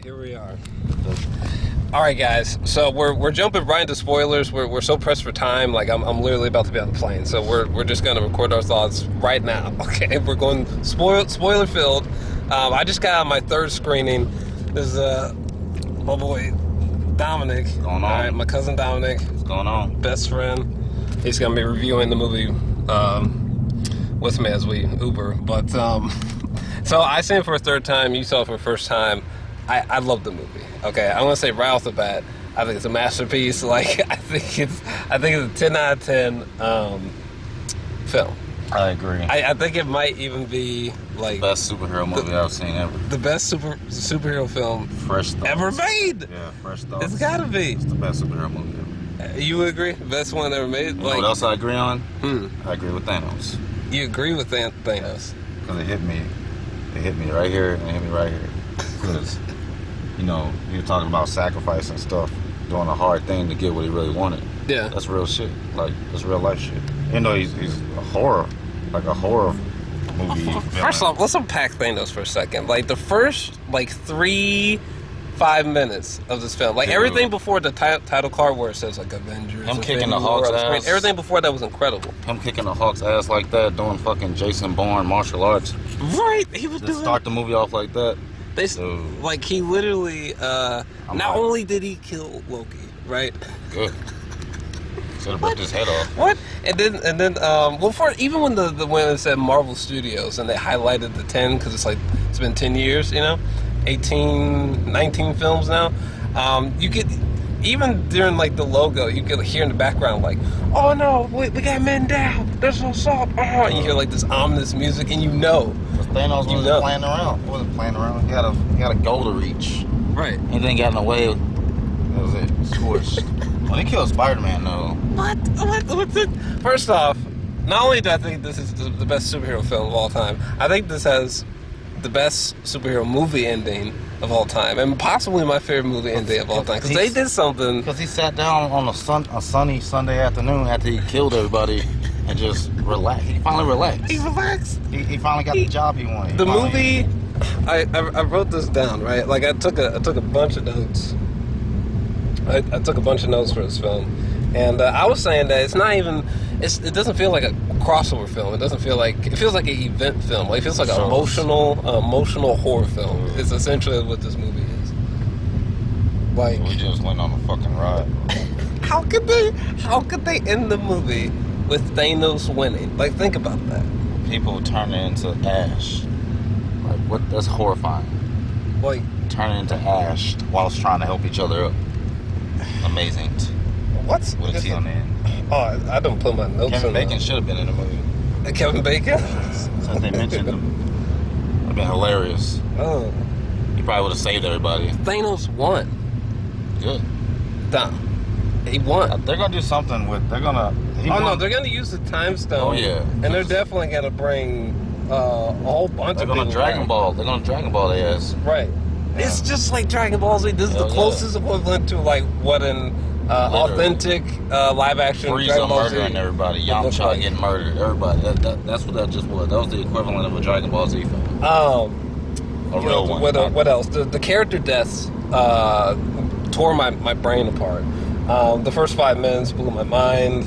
Here we are. All right, guys. So we're jumping right into spoilers. We're so pressed for time. Like I'm literally about to be on the plane. So we're just gonna record our thoughts right now. Okay, we're going spoiler filled. I just got my third screening. This is my boy Dominic. What's going on? All right, my cousin Dominic. What's going on? Best friend. He's gonna be reviewing the movie with me as we Uber. But so I seen it for a third time. You saw it for the first time. I love the movie. Okay, I'm gonna say right off the bat, I think it's a masterpiece. Like I think it's a 10 out of 10 film. I agree. I think it might even be like The best superhero movie I've seen ever. The best superhero film Fresh thoughts. ever made. Yeah, fresh thoughts. It's gotta be. It's the best superhero movie ever. You would agree? Best one ever made. You know what else I agree on? I agree with Thanos. You agree with Thanos? Because it hit me. It hit me right here and it hit me right here. Because, you know, you're talking about sacrifice and stuff, doing a hard thing to get what he really wanted. Yeah. That's real shit. Like, that's real life shit. You know, he's a horror, like a horror movie. First off, let's unpack Thanos for a second. Like, the first, 3-5 minutes of this film, like, everything before the title card where it says, like, Avengers. Him kicking the Hawk's ass. Everything before that was incredible. Him kicking the Hawk's ass like that, doing fucking Jason Bourne martial arts. Right. He was Just doing... start the movie off like that. Like, he literally, not only did he kill Loki, right? Good. Should have ripped his head off. What? And then, even when when it said Marvel Studios and they highlighted the 10, because it's been 10 years, 18, 19 films now, you could, even during, the logo, you could hear in the background, oh no, we got men down, there's no assault, and you hear, this ominous music, and you know. Thanos wasn't playing around. He wasn't playing around. He had a goal to reach. Right. He didn't get in the way. That was it. Scorched. When he killed Spider-Man, though. What? What's it? First off, not only do I think this is the best superhero film of all time, I think this has the best superhero movie ending of all time, and possibly my favorite movie ending of all time, because they did something. Because he sat down on a sunny Sunday afternoon after he killed everybody and just relaxed. He finally relaxed. He relaxed. He finally got the job he wanted. The movie, I wrote this down, right? Like I took a bunch of notes. I took a bunch of notes for this film, and I was saying that it's not even. It doesn't feel like a crossover film. It feels like an event film. Like it feels like an emotional horror film. It's essentially what this movie is. Like we just went on a fucking ride. How could they end the movie with Thanos winning? Like, think about that. People turning into ash. Like, what? That's horrifying. Like, turning into ash whilst trying to help each other up. Amazing. What's with a T on the end? Oh, I don't put my notes. Kevin Bacon should have been in the movie. Kevin Bacon? Since they mentioned him, would have been hilarious. Oh, he probably would have saved everybody. Thanos won. Good. Dumb. He won. They're gonna do something with. No, they're gonna use the time stone. Oh yeah. And they're definitely gonna bring a whole bunch of people. They're gonna Dragon Ball their ass. Right. Yeah. It's just like Dragon Ball Z. This is the closest equivalent to what an authentic live action Frieza murdering everybody. Yamcha getting murdered. Everybody. That's what that just was. That was the equivalent of a Dragon Ball Z film. A real one. What else? The character deaths tore my brain apart. The first 5 minutes blew my mind.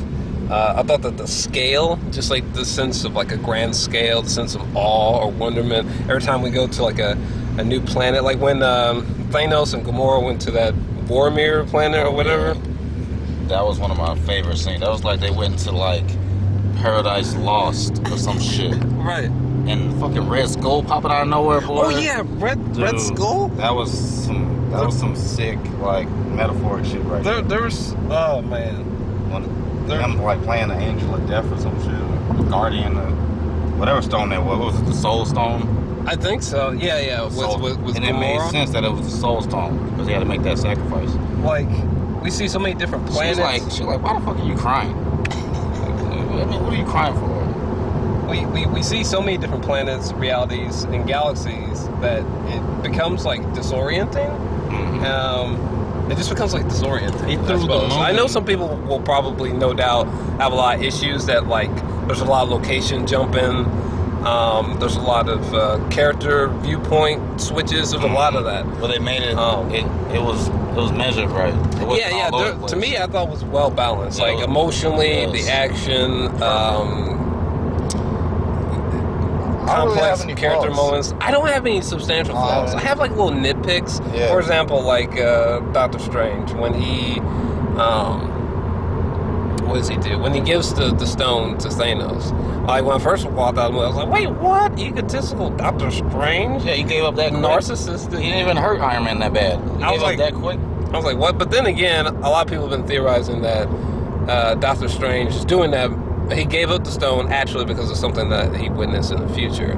I thought that the scale, just like the sense of a grand scale, the sense of awe or wonderment, every time we go to a new planet, like when Thanos and Gamora went to that Boromir planet or whatever. Yeah. That was one of my favorite scenes. That was like they went to Paradise Lost or some shit. Right. And fucking Red Skull popping out of nowhere, boy. Oh yeah, Red Skull. That was some sick metaphoric shit right there. There was man. Them playing the Angel of Death or some shit, the Guardian, whatever stone that was. What was it? The Soul Stone. I think so. Yeah. With and it made sense that it was the Soul Stone because he had to make that sacrifice. We see so many different planets. She's like, why the fuck are you crying? What are you crying for? We see so many different planets, realities, and galaxies that it becomes disorienting. Mm-hmm. It just becomes disorienting. I know some people will probably, no doubt, have a lot of issues that there's a lot of location jumping. There's a lot of character viewpoint switches. There's a lot of that. But they made it. It was measured right. To me, I thought it was well balanced. Like emotionally, the action, complex character moments. I don't have any substantial flaws. I have like little nitpicks. Yeah. For example, like Doctor Strange when he. What does he do? When he gives the stone to Thanos, like when I first walked out, I was like, "Wait, what? Egotistical Doctor Strange? Yeah, he gave up that narcissistic. He didn't even hurt Iron Man that bad. He gave up that quick. I was like, what? But then again, a lot of people have been theorizing that Doctor Strange is doing that. He gave up the stone actually because of something that he witnessed in the future.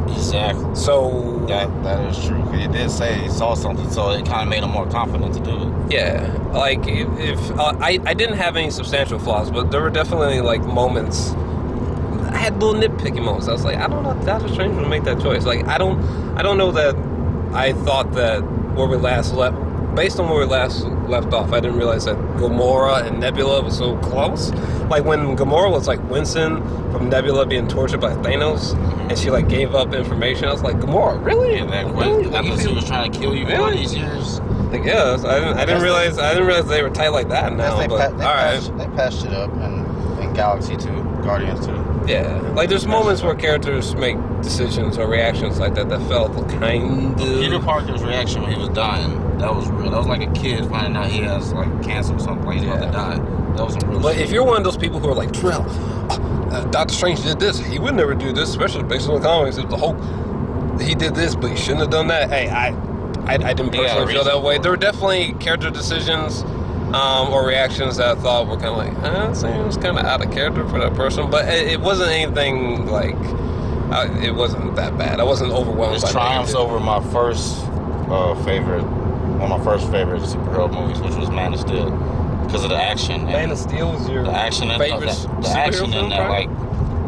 Exactly. So that is true. He did say he saw something, so it kind of made him more confident to do it. Yeah, like if I didn't have any substantial flaws, but there were definitely like moments. I had little nitpicky moments. I was like, I don't know if Doctor Strange would make that choice. Like I don't know that I thought that where we last left. Based on where we last left off, I didn't realize that Gamora and Nebula were so close. Like when Gamora was like wincing from Nebula being tortured by Thanos, and she like gave up information. I was like, Gamora, really? Yeah, that quick. Really? Like, she was trying to kill you for all these years. Like, yes, I didn't realize they were tight like that now. They they patched it up in Galaxy 2, Guardians 2. Yeah, like there's moments where characters make decisions or reactions like that felt kind of. Peter Parker's reaction when he was dying, that was real. That was like a kid finding out he has like cancer or something, like he's about to die. That was some real But shit. if you're one of those people who are like, Trell, Doctor Strange did this, he would never do this, especially based on the comics. If the Hulk, he did this, but he shouldn't have done that. Hey, I didn't personally feel that way. There were definitely character decisions or reactions that I thought were kind of like, it seems kind of out of character for that person. But it wasn't anything like, it wasn't that bad. I wasn't overwhelmed. His triumphs over my first favorite, one of my first favorite superhero movies, which was Man of Steel, because of the action. Man of Steel was your favorite the action in that, like,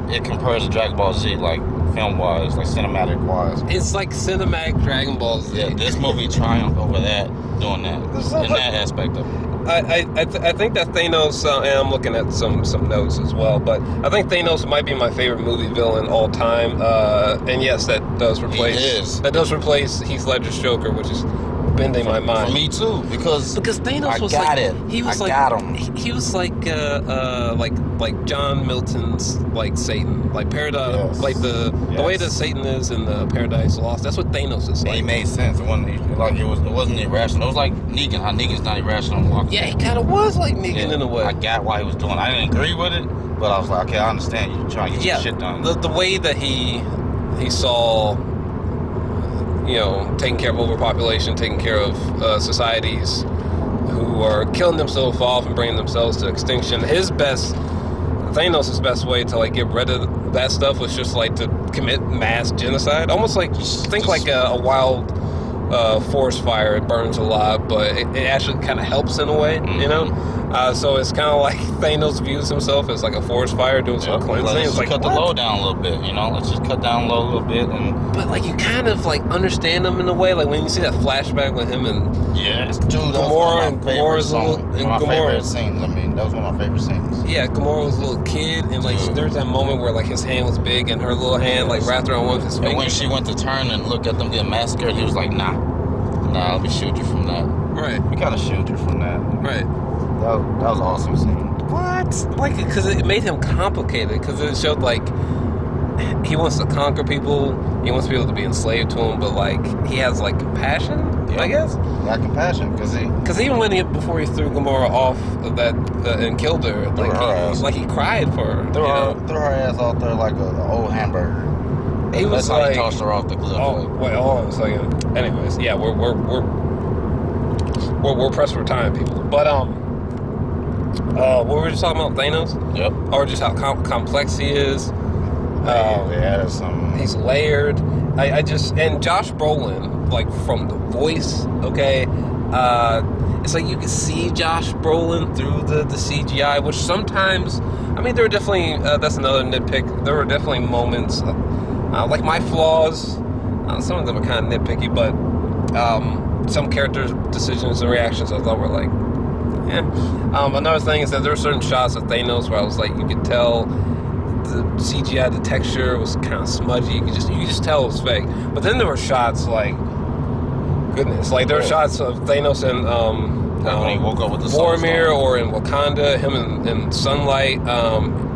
it compares to Dragon Ball Z, like, film-wise, like, cinematic-wise. It's like cinematic Dragon Ball Z. Yeah, this movie triumphed over that, doing that, in that aspect of it. I think that Thanos, and I'm looking at some notes as well, but I think Thanos might be my favorite movie villain all time. And yes, that does replace Heath Ledger's Joker, which is bending my mind. For me too, because Thanos was got like it. He was I like got him. He was like John Milton's like Satan, like Paradise, like the way that Satan is in the Paradise Lost. That's what Thanos is like. It made sense. It wasn't irrational. It was like Negan. How Negan's not irrational. Yeah, he kind of was like Negan in a way. I got why he was doing it. I didn't agree with it, but I was like, okay, I understand you trying to get your shit done. The way that he saw, taking care of overpopulation, taking care of societies who are killing themselves off and bringing themselves to extinction. Thanos' best way to like get rid of that stuff was just like to commit mass genocide. Almost like like a wild forest fire. It burns a lot, but it actually kind of helps in a way, so it's kind of like Thanos views himself as like a forest fire doing some cleansing. Let's cut the load down a little bit, Let's just cut down low a little bit. But like you kind of like understand him in a way. Like when you see that flashback with him and Gamora and Gamora's favorite scenes. I mean, that was one of my favorite scenes. Yeah, Gamora was a little kid, and like there's that moment where like his hand was big and her little hand like wrapped around one of his fingers. And when she went to turn and look at them get massacred, he was like, nah, let me shield you from that. Right. We kind of shielded you from that. Right. That was an awesome scene. What? Like, because it made him complicated. Because it showed like he wants to conquer people. He wants people to be enslaved to him, but like he has like compassion. I guess. He got compassion because even before he threw Gamora off of that and killed her, like he cried for her. Threw her ass out there like an old hamburger. He was That's how he tossed her off the cliff. Oh, wait, hold on a second. Anyways, yeah, we're pressed for time, people. But what were we just talking about? Thanos? Yep. Or just how complex he is. He's layered. And Josh Brolin, like from the voice, okay. It's like you can see Josh Brolin through the CGI, which sometimes, I mean, there were definitely that's another nitpick. There were definitely moments. Like my flaws, some of them are kind of nitpicky, but some characters' decisions and reactions I thought were like, Another thing is that there were certain shots of Thanos where I was like, you could tell the CGI, the texture was kind of smudgy. You could just tell it was fake. But then there were shots like, goodness, like there were shots of Thanos and when he woke up with the Boromir or in Wakanda, him in sunlight,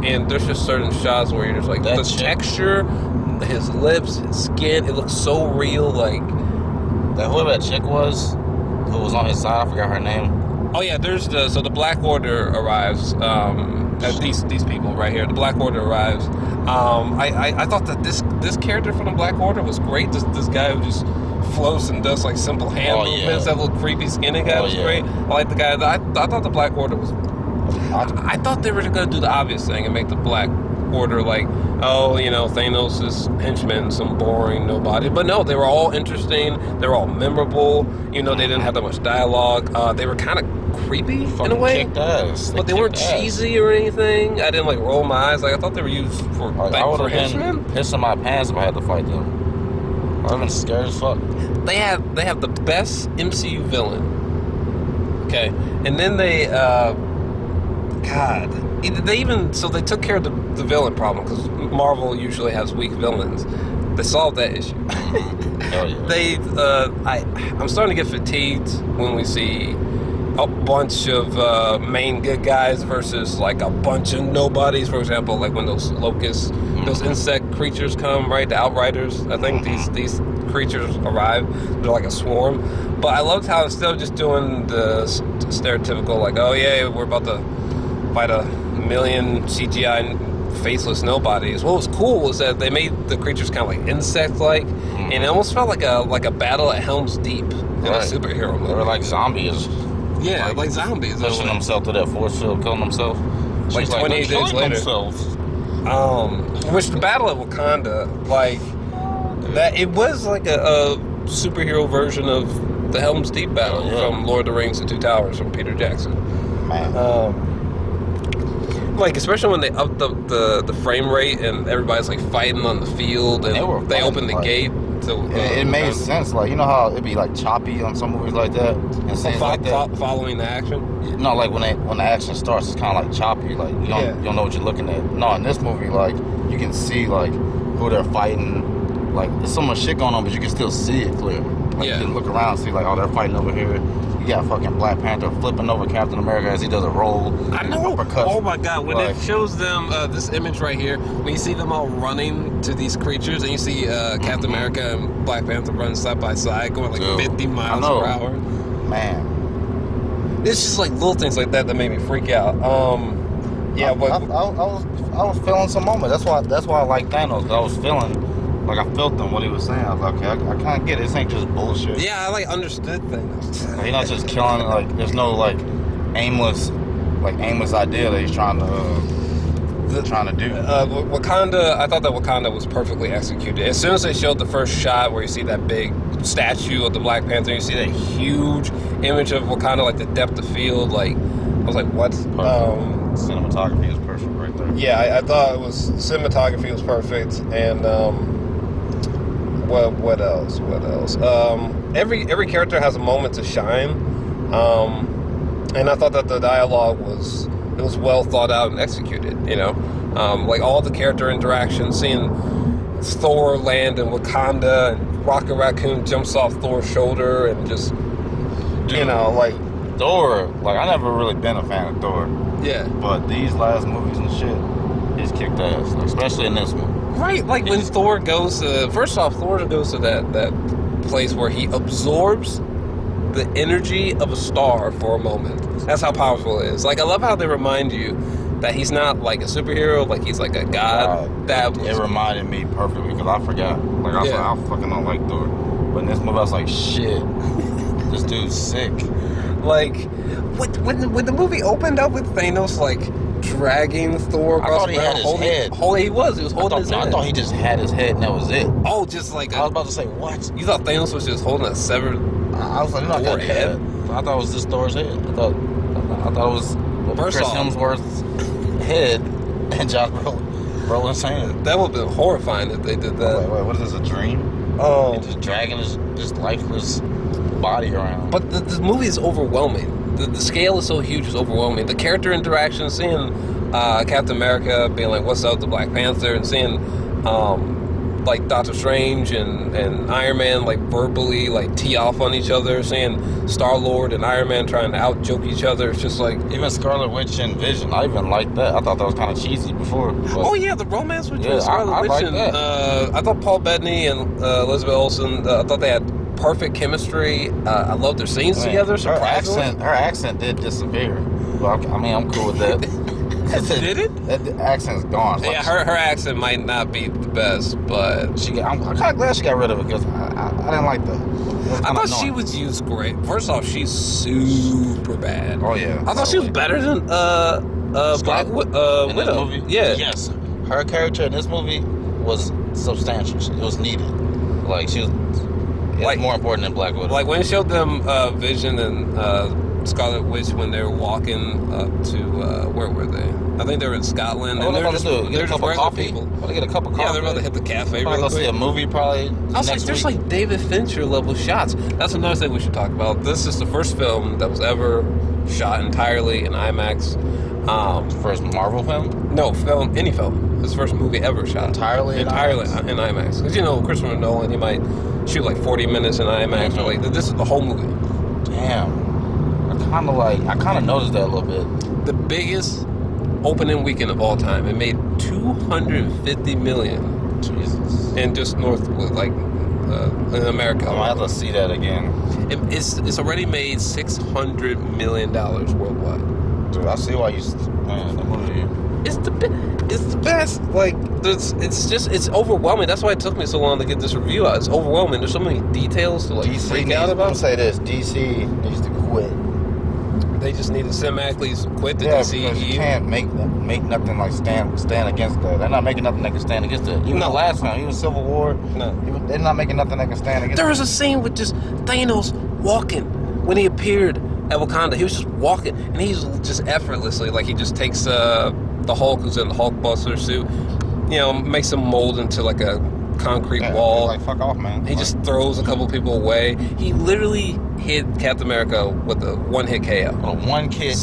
and there's just certain shots where you're just like the texture, his lips, his skin, it looks so real. Like whoever that chick was, who was on his side, I forgot her name. Oh yeah, there's the Black Order arrives. These people right here, the Black Order arrives. I thought that this character from the Black Order was great. This guy who just floats and does like simple hand movements. That little creepy skinny guy was great. I like the guy. I thought the Black Order was. I thought they were going to do the obvious thing and make the Black Order like, Thanos' henchmen, some boring nobody. But no, they were all interesting. They were all memorable. They didn't have that much dialogue. They were kind of creepy in a way, but they weren't cheesy or anything. I didn't like roll my eyes. Like I thought they were used for I would have henchmen. been pissing my pants if I had to fight them. I would have been scared as fuck. They have the best MCU villain. Okay, and then they they took care of the villain problem because Marvel usually has weak villains. They solved that issue. Hell yeah. I'm starting to get fatigued when we see a bunch of main good guys versus like a bunch of nobodies. For example, like when those locusts, those insect creatures come, right? The Outriders. I think these creatures arrive. They're like a swarm. But I loved how instead of just doing the stereotypical like, oh yeah, we're about to fight a million CGI faceless nobodies. What was cool was that they made the creatures kind of like insect-like, and it almost felt like a battle at Helm's Deep in a superhero movie. They were like zombies. Yeah, like zombies. Pushing themselves to that force field, killing themselves. Like 28 days later. Which the battle at Wakanda, like that, it was like a superhero version of the Helm's Deep battle from Lord of the Rings: The Two Towers from Peter Jackson. Man. Like especially when they upped the frame rate and everybody's like fighting on the field and they opened the gate. It made sense. Like, you know how it'd be like choppy on some movies like that, and scenes like that. Following the action. No, like when the action starts, it's kind of like choppy. Like you don't know what you're looking at. No, in this movie, like you can see like who they're fighting. Like there's so much shit going on, but you can still see it clear. Like you can look around and see like, oh, they're fighting over here. You got fucking Black Panther flipping over Captain America as he does a roll. I know. Oh my God! When it shows them this image right here, when you see them all running to these creatures, and you see Captain America and Black Panther running side by side, going like 50 miles per hour. Man, it's just like little things like that made me freak out. I was feeling some moment. That's why I like Thanos. I was feeling. Like, I felt them, what he was saying. I was like, okay, I can't get it. This ain't just bullshit. Yeah, I, like, understood things. He's not just killing, like, there's no, like, aimless idea that he's trying to do. Wakanda, I thought that Wakanda was perfectly executed. As soon as they showed the first shot where you see that big statue of the Black Panther, you see that huge image of Wakanda, like, the depth of field, like, I was like, what? Cinematography is perfect right there. Yeah, I thought cinematography was perfect, and, What else? Every character has a moment to shine, and I thought that the dialogue was well thought out and executed. Like all the character interactions, seeing Thor land in Wakanda, and Rocket Raccoon jumps off Thor's shoulder, and just like Thor. Like I never really been a fan of Thor. Yeah, but these last movies and shit, he's kicked ass, like, especially in this one. Right, like when Thor goes to... First off, Thor goes to that place where he absorbs the energy of a star for a moment. That's how powerful it is. Like, I love how they remind you that he's not like a superhero, like he's like a god. It reminded me perfectly, because I forgot. Like, I was like, I fucking don't like Thor. But in this movie, I was like, shit, this dude's sick. Like, when the movie opened up with Thanos, like... dragging Thor across the ground. I thought he had his head. He was holding his head. I thought he just had his head and that was it. Oh, just like... I was about to say, what? You thought Thanos was just holding a severed I was like, no, Thor head? I thought it was just Thor's head. I thought it was Chris Hemsworth's head and Josh Brolin's hand. That would have been horrifying if they did that. Wait, what is this, a dream? And just dragging his lifeless body around. But the movie is overwhelming. The scale is so huge, it's overwhelming. The character interaction, seeing Captain America being like, "What's up?" to Black Panther, and seeing like Doctor Strange and Iron Man like verbally like tee off on each other, seeing Star-Lord and Iron Man trying to out joke each other. It's just like even Scarlet Witch and Vision. I even liked that. I thought that was kind of cheesy before. Oh yeah, the romance between Scarlet Witch and I thought Paul Bettany and Elizabeth Olsen. I thought they had perfect chemistry. I loved their scenes together. Surprisingly, her accent did disappear. Well, I mean, I'm cool with that. Did it? The accent's gone. Yeah, her accent might not be the best, but I'm kind of glad she got rid of it because I didn't like that. I thought she was used great. First off, she's super bad. Oh yeah. I thought she was better than Black Widow. This movie? Yeah. Yes. Her character in this movie was substantial. It was needed. Like she was like more important than Black Widow. Like when it showed them Vision and Scarlet Witch when they were walking up to where were they? I think they were in Scotland. And they're just regular people. Well, they get a cup of coffee. Yeah, they're about to hit the cafe. Probably go see a movie. Probably. I was like, there's like David Fincher level shots. That's another thing we should talk about. This is the first film that was ever shot entirely in IMAX. First Marvel film? No, any film. It's the first movie ever shot entirely in IMAX. Because you know Christopher Nolan, he might shoot like 40 minutes in IMAX. Mm-hmm. Or like this is the whole movie. Damn. I kind of noticed that a little bit. The biggest opening weekend of all time. It made $250 million. Jesus. And just north, like in America. I might have to see that again. It's already made $600 million worldwide. Dude, I see why you. Man, the movie. It's the best. Like it's overwhelming. That's why it took me so long to get this review out. It's overwhelming. There's so many details to like freak out about. I'm gonna say this: DC needs to quit. They just need to cinematically quit the DCEU. Because you can't make nothing like stand against that. They're not making nothing that can stand against it. Even the last film, even Civil War, they're not making nothing that can stand against it. There was a scene with just Thanos walking when he appeared at Wakanda. He was just walking, and he's just effortlessly, like he just takes the Hulk, who's in the Hulkbuster suit, makes him mold into like a concrete wall. Like, fuck off, man. He just throws a couple people away. He literally hit Captain America with a one-hit KO. One hit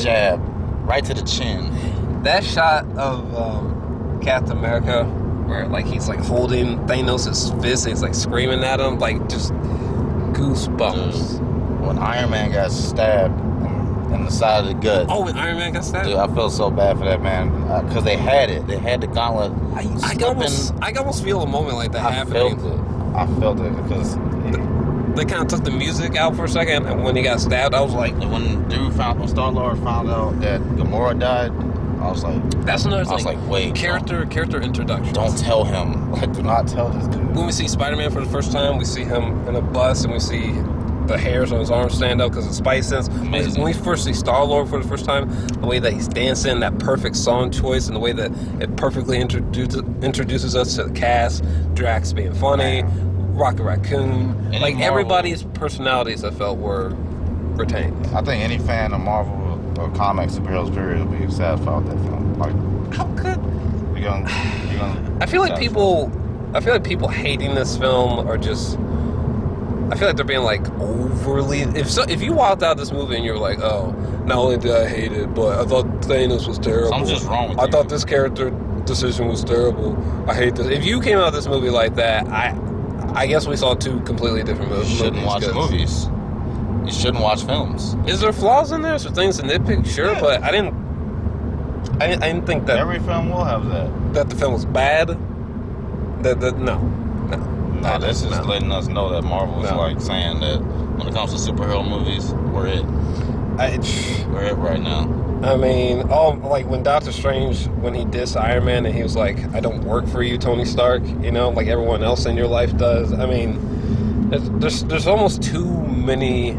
jab right to the chin. That shot of Captain America where like he's like holding Thanos' fist and he's like screaming at him, like just goosebumps. Dude, when Iron Man got stabbed in the side of the gut. Oh, when Iron Man got stabbed? Dude, I felt so bad for that man because they had it. They had the gauntlet. I can almost feel a moment like that happening. I felt it because they kind of took the music out for a second, and when he got stabbed, I was like, when Star-Lord found out that Gamora died, I was like, that's another thing. I was like, wait, character introduction. Don't tell him. Like, do not tell this dude. When we see Spider-Man for the first time, we see him in a bus, and we see the hairs on his arms stand up because of Spice Sense. When we first see Star-Lord for the first time, the way that he's dancing, that perfect song choice, and the way that it perfectly introduces us to the cast, Drax being funny, Rocket Raccoon, like Marvel, everybody's personalities I felt were retained. I think any fan of Marvel or comics, superheroes period, will be satisfied with that film. Like, how could you're gonna I feel like people hating this film are just. I feel like they're being like overly. If you walked out this movie and you were like, oh, not only did I hate it, but I thought Thanos was terrible. Something's just wrong with you. I thought this character decision was terrible. I hate this. If you came out of this movie like that, I guess we saw two completely different movies. You shouldn't watch movies. You shouldn't watch films. Is there flaws in there? Is there things to nitpick? Sure, yeah. But I didn't think that every film will have that. That the film was bad. No, this is letting us know that Marvel is like saying that when it comes to superhero movies, we're it. We're it right now. I mean, like when Doctor Strange, when he dissed Iron Man and he was like, I don't work for you, Tony Stark, like everyone else in your life does. I mean, there's almost too many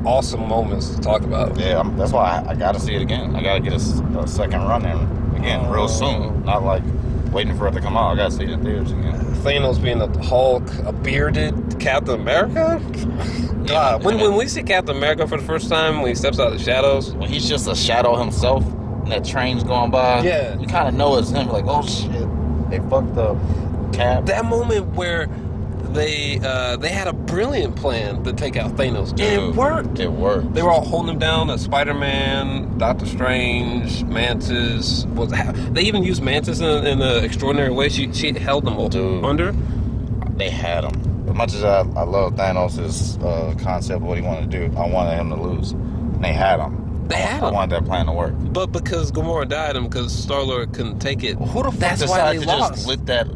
awesome moments to talk about. Yeah, that's why I got to see it again. I got to get a second run in again real soon. Not like waiting for it to come out. I got to see it in theaters again. Thanos being a Hulk, a bearded Captain America? God, when we see Captain America for the first time, when he steps out of the shadows. When he's just a shadow himself, and that train's going by, you kind of know it's him. Like, oh shit, they fucked up Cap. That moment where they had a brilliant plan to take out Thanos. Dude, and it worked. It worked. They were all holding him down. Spider-Man, Doctor Strange, Mantis. They even used Mantis in an extraordinary way. She held them under. They had him. As much as I love Thanos' concept of what he wanted to do, I wanted him to lose. And they had him. I wanted that plan to work. But because Gamora died and because Star-Lord couldn't take it, well, who the fuck decided to just let that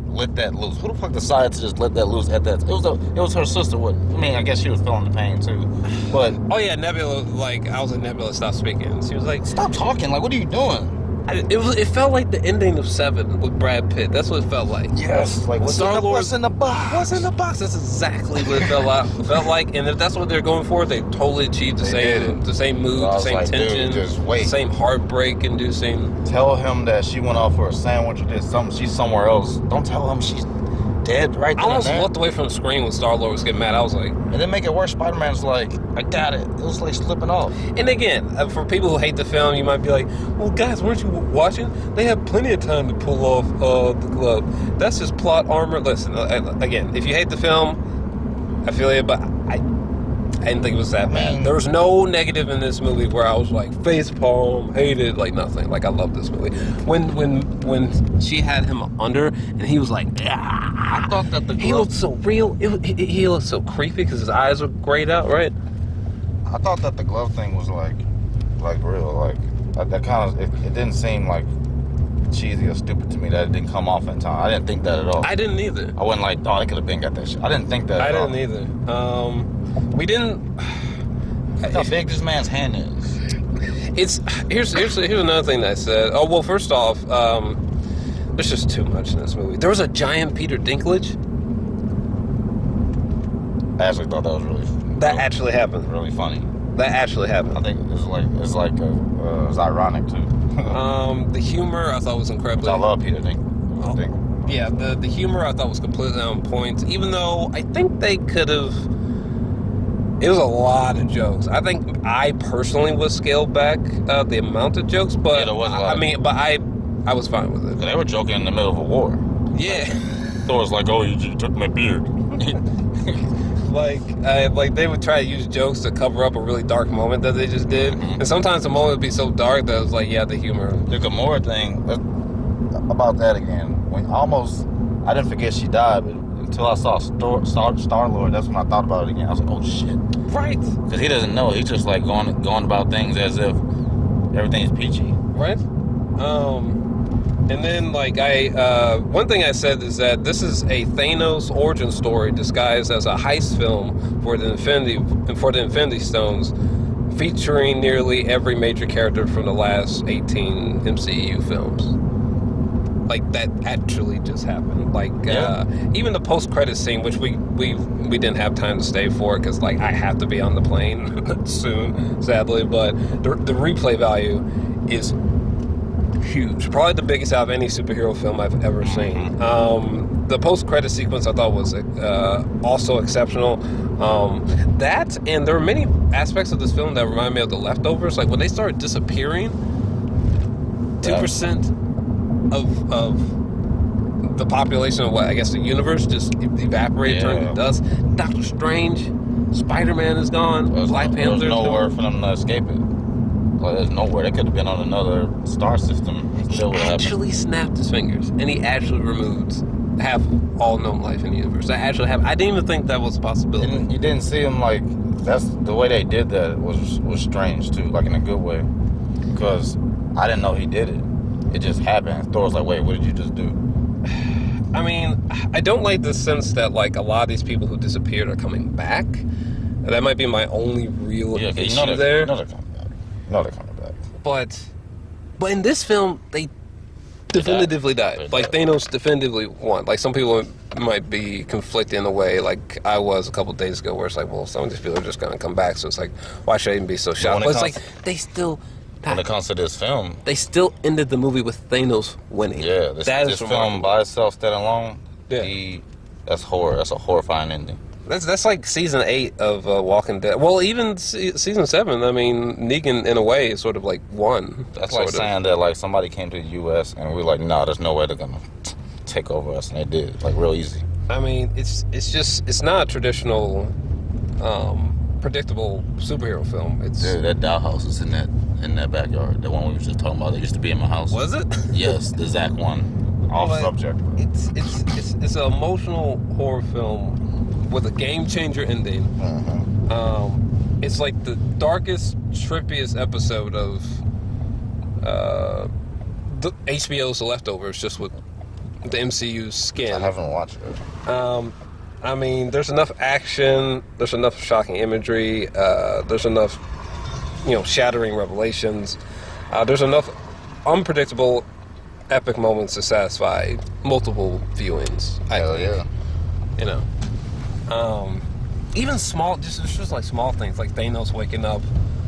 loose? Who the fuck decided to just let that loose at that? It was her sister. I mean, I guess she was feeling the pain too. But oh yeah, Nebula. Like I was like, Nebula, stop speaking. She was like, stop talking. Like, what are you doing? It felt like the ending of Seven with Brad Pitt. That's what it felt like. Yes, like what's in the box? What's in the box? That's exactly what it felt like. And if that's what they're going for, they totally achieved the same mood, the same tension, the same heartbreak inducing. Tell him that she went off for a sandwich or did something. She's somewhere else. Don't tell him she's dead right there. I almost walked away from the screen when Star-Lord was getting mad. I was like... And then make it worse, Spider-Man's like, I got it. It was like slipping off. And again, for people who hate the film, you might be like, well, guys, weren't you watching? They had plenty of time to pull off the glove. That's just plot armor. Listen, again, if you hate the film, I feel it, but I didn't think it was that bad. There was no negative in this movie where I was like, facepalm, hated, like nothing. Like, I love this movie. When she had him under, and he was like, I thought that the glove... He looked so real. He looked so creepy because his eyes were grayed out, right? I thought that the glove thing was like real. Like, that kind of... It didn't seem like cheesy or stupid to me that it didn't come off in time. I didn't think that at all. I didn't either. I wasn't like, oh, they could have been got that shit. I didn't think that at all. I didn't either. We didn't... How big this man's hand is. Here's another thing that I said. Oh, well, first off, there's just too much in this movie. There was a giant Peter Dinklage. I actually thought that was really... That actually happened. Really funny. That actually happened. I think it's ironic too. The humor I thought was incredible. I love Peter Dinklage. Yeah, the humor I thought was completely on point. Even though I think they could have... It was a lot of jokes. I think I personally would scale back the amount of jokes, but yeah, there was a lot. I was fine with it. They were joking in the middle of a war. Yeah. Thor's like, "Oh, you took my beard." like they would try to use jokes to cover up a really dark moment that they just did, and sometimes the moment would be so dark that it was like, yeah, the humor. The Gamora thing about that again. I didn't forget she died, but until I saw Star-Lord, that's when I thought about it again. I was like, oh shit. Right. Because he doesn't know. He's just like going about things as if everything's peachy. Right. And then one thing I said is that this is a Thanos origin story disguised as a heist film for the Infinity Stones, featuring nearly every major character from the last 18 MCU films. Like, that actually just happened. Like, even the post-credit scene, which we didn't have time to stay for because, like, I have to be on the plane soon, sadly. But the replay value is huge. Probably the biggest out of any superhero film I've ever seen. The post-credit sequence I thought was also exceptional. That, and there were many aspects of this film that remind me of The Leftovers. Like, when they started disappearing, 2% of the population of the universe just evaporated, turned to dust. Doctor Strange, Spider-Man is gone. Black Panther. There's nowhere for them to escape it. Like, there's nowhere. They could have been on another star system. He actually snapped his fingers, and he actually removed half all known life in the universe. That actually happened. I didn't even think that was a possibility. You didn't see him like... That's the way they did that was strange too, like in a good way, because I didn't know he did it. It just happened. Thor was like, wait, what did you just do? I mean, I don't like the sense that, like, a lot of these people who disappeared are coming back. That might be my only real issue there. You know they're coming back. They're coming back. But in this film, they definitively died. Like, Thanos definitively won. Like, some people might be conflicted in a way, like I was a couple of days ago, where it's like, well, some of these people are just going to come back, so it's like, why should I even be so shocked? But it's like, they still... When it comes to this film, they still ended the movie with Thanos winning. Yeah, this film by itself, standing alone, that's horror. That's a horrifying ending. That's like season 8 of Walking Dead. Well, even season 7. I mean, Negan in a way is sort of like won. That's like saying that like somebody came to the U.S. and we're like, nah, there's no way they're gonna take over us, and they did, like real easy. I mean, it's not a traditional, predictable superhero film. It's that dollhouse is in that backyard. The one we were just talking about. That used to be in my house. Was it? Yes, the Zach one. Off subject. It's an emotional horror film with a game changer ending. It's like the darkest, trippiest episode of the HBO's The Leftovers, just with the MCU's skin. I haven't watched it. I mean, there's enough action, there's enough shocking imagery, there's enough, shattering revelations, there's enough unpredictable, epic moments to satisfy multiple viewings. Hell yeah. Even small, just like small things, like Thanos waking up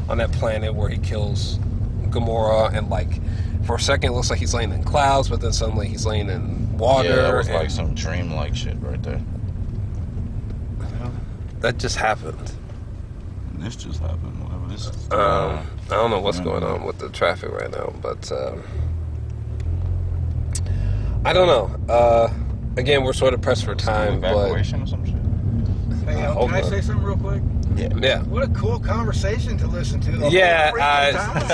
on that planet where he kills Gamora, and like for a second it looks like he's laying in clouds, but then suddenly he's laying in water. Yeah, that was like some dream-like shit right there. That just happened. This just happened. Whatever this is. I don't know what's going on with the traffic right now, but I don't know. Again, we're sort of pressed for time, evacuation or some shit. Hey, can I say something real quick? Yeah. What a cool conversation to listen to. Yeah,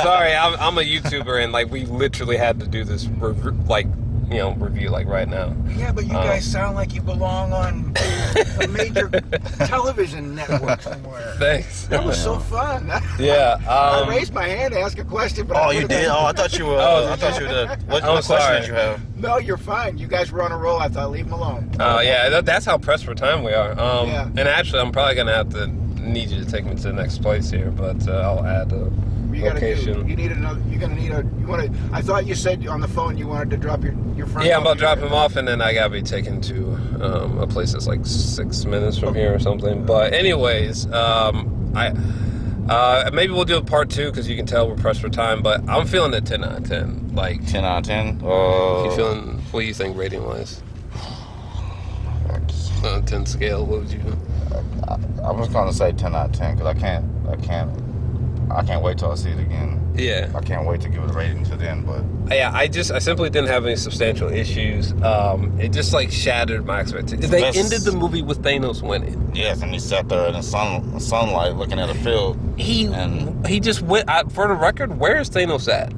sorry, I'm a YouTuber, and like we literally had to do this review like right now. Yeah, but you guys sound like you belong on a major television network somewhere. Thanks. That was so fun. Yeah. I raised my hand to ask a question, but you did? I thought you were. I thought you were. What question did you have? No, you're fine. You guys were on a roll. I thought, leave them alone. Yeah, that's how pressed for time we are. Yeah. And actually, I'm probably gonna have to need you to take me to the next place here, but I'll add a location. You need another. You're gonna need a. You want to? I thought you said on the phone you wanted to drop your friend. Yeah, I'm about to drop him off, and then I gotta be taken to a place that's like 6 minutes from here or something. But anyways, maybe we'll do a part 2 because you can tell we're pressed for time. But I'm feeling it 10 out of 10. Like 10 out of 10. You feeling? What do you think rating wise? 10 scale. What would you? I was gonna say 10 out of 10 because I can't wait till I see it again. Yeah. I can't wait to give it a rating to then, but yeah, I simply didn't have any substantial issues. It just like shattered my expectations. They ended the movie with Thanos winning. Yes, and he sat there in the sunlight looking at a field. He just went. For the record, where is Thanos at?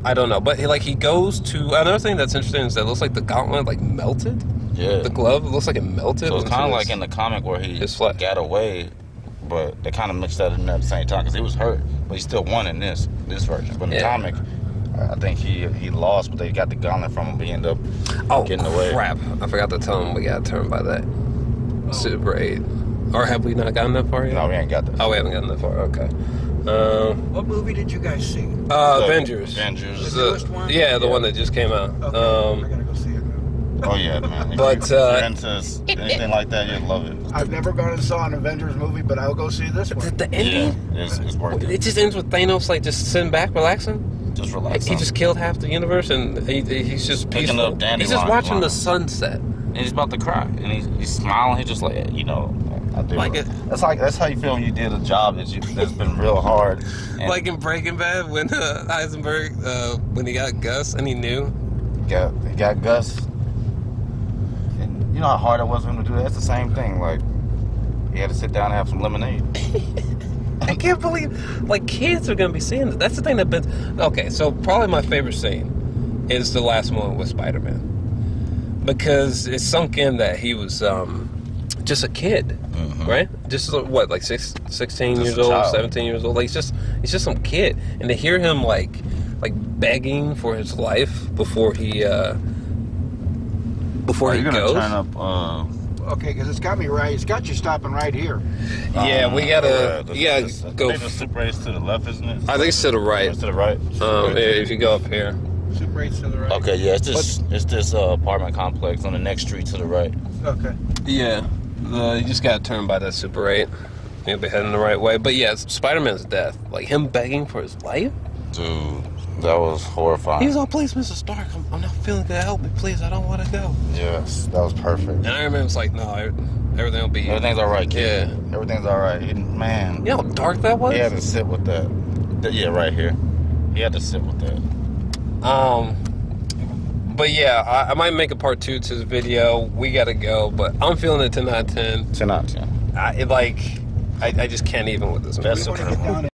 I don't know, but he goes to another thing that's interesting is that it looks like the gauntlet like melted. Yeah, the glove looks like it melted. So it's kind of like in the comic where he got away, but they kind of mixed that in at the same time because he was hurt, but he still won in this version. But in the comic, I think he lost, but they got the gauntlet from him. But he ended up getting away. Oh crap! I forgot to tell him we got turned by that Super 8. Or have we not gotten that far yet? No, we ain't got that. Oh, we haven't gotten that far. Okay. What movie did you guys see? Avengers. The newest one? Yeah, the one that just came out. Okay, I gotta go see it now. Oh yeah, man. But if you're into anything like that, you'd love it. I've never gone and saw an Avengers movie, but I'll go see this one. The ending? Yeah, it's worth it. It just ends with Thanos just sitting back, relaxing. Just relaxing. He just killed half the universe, and he's just picking peaceful. up He's just watching the sunset. And he's about to cry, and he's smiling. He's just like, I do. Like it. That's how you feel when you did a job that's been real hard. Like in Breaking Bad when Heisenberg when he got Gus and he knew. He got Gus. And you know how hard it was for him to do that? It's the same thing. Like he had to sit down and have some lemonade. I can't believe kids are gonna be seeing this. That's the thing okay, so probably my favorite scene is the last one with Spider-Man. Because it sunk in that he was just a kid, right? Just what, 16 years old, 17 years old. Like he's just some kid, and to hear him like begging for his life before he goes. Turn up. Okay, because it's got me right. It's got you stopping right here. Yeah, we gotta. Go. The Super 8's to the left, isn't it? I think it's to the right. It's to the right. If you go up here. Super 8's to the right. Okay, yeah, it's this apartment complex on the next street to the right. Okay. Yeah, you just gotta turn by that Super 8. You'll be heading the right way. But yeah, Spider-Man's death, like him begging for his life. Dude, that was horrifying. He was all, please, Mr. Stark, I'm not feeling good. Help me, please. I don't want to go. Yes, that was perfect. And Iron Man was like, no, everything will be. Everything's all right, kid. Yeah, everything's all right. Man, you know how dark that was. He had to sit with that. Yeah, right here. He had to sit with that. But yeah, I might make a part 2 to this video. We gotta go, but I'm feeling it 10 out of 10. 10 out of 10. I just can't even with this movie.